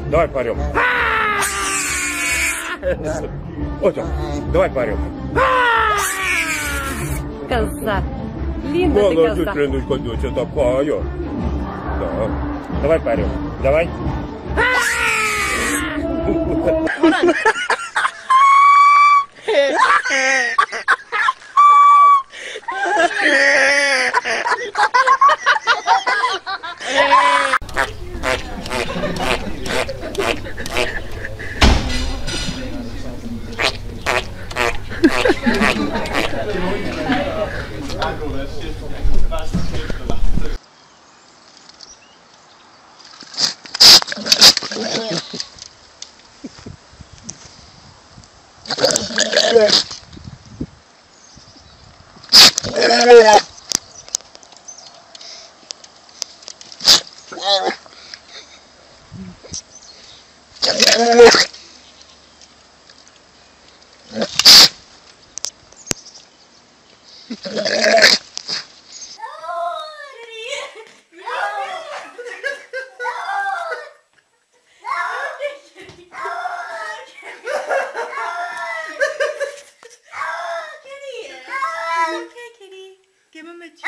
Давай поорем. Вот он. Давай поорем. Коза. Линда, ты Молодец, коза. Лендочка, доча такая. Да. Давай поорем. Давай. Give him a treat.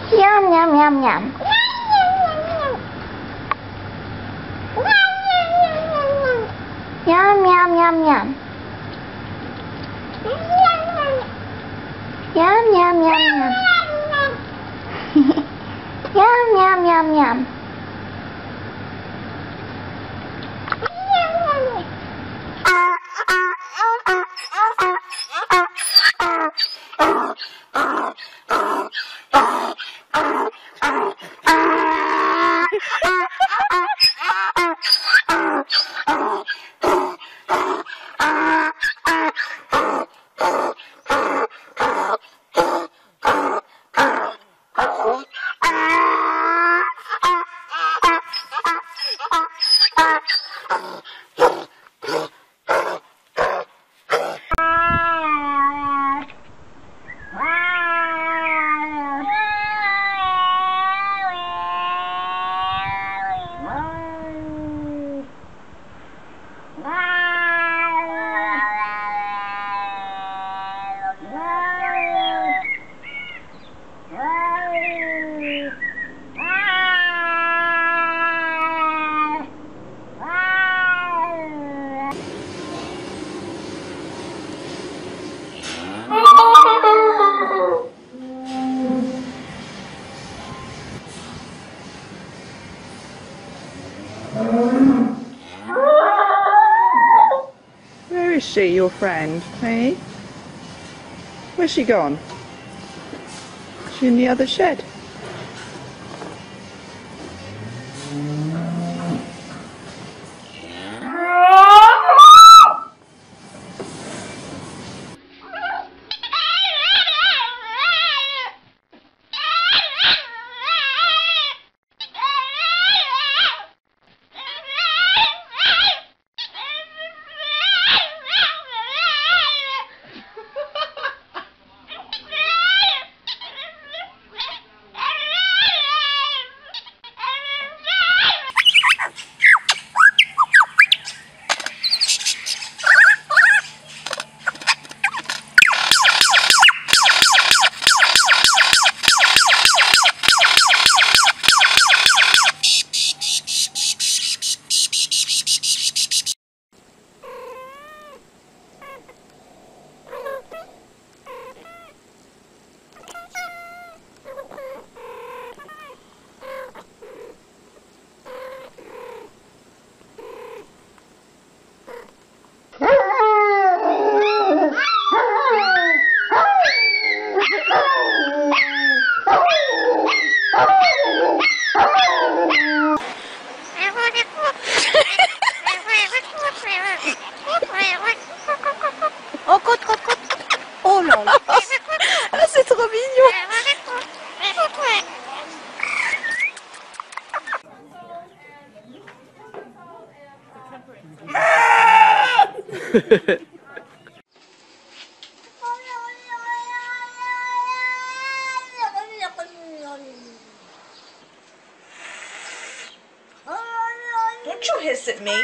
Yum, yum, yum, yum. Yum, yum, yum, yum. Yum, yum, yum, yum. Yum, yum, yum, yum. Where is she, your friend? Hey? Where's she gone? She in the other shed? Oh, côte, côte, côte. Oh là là. Ah, c'est trop mignon. Don't you hiss at me.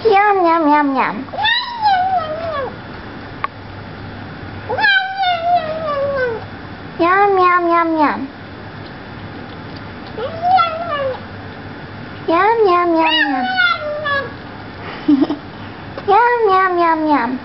Yum, yum, yum, yum. Yum, yum, yum, yum. Yum, yum, yum, yum. Yum, yum, yum, yum.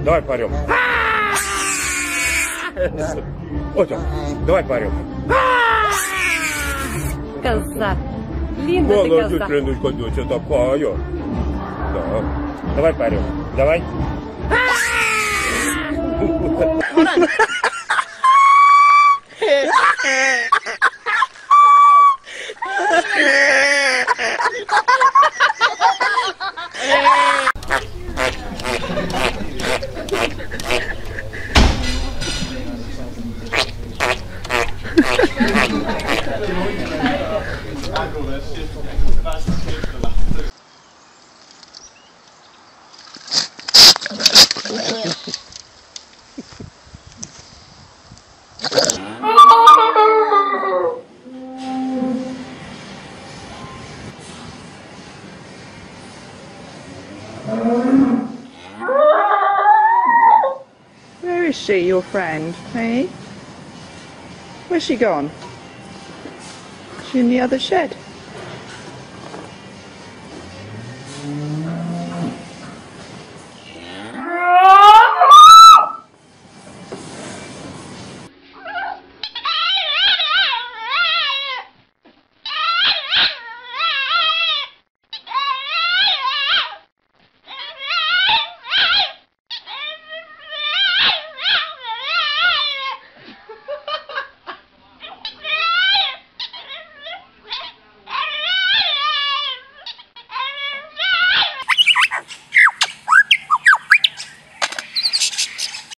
Давай поорем. Отя, давай поорем. Коза. Линда ты Молодец, коза. Леночка, доча такая. Да. Давай поорем. Давай. Where is she, your friend? Hey? Where's she gone? Is she in the other shed?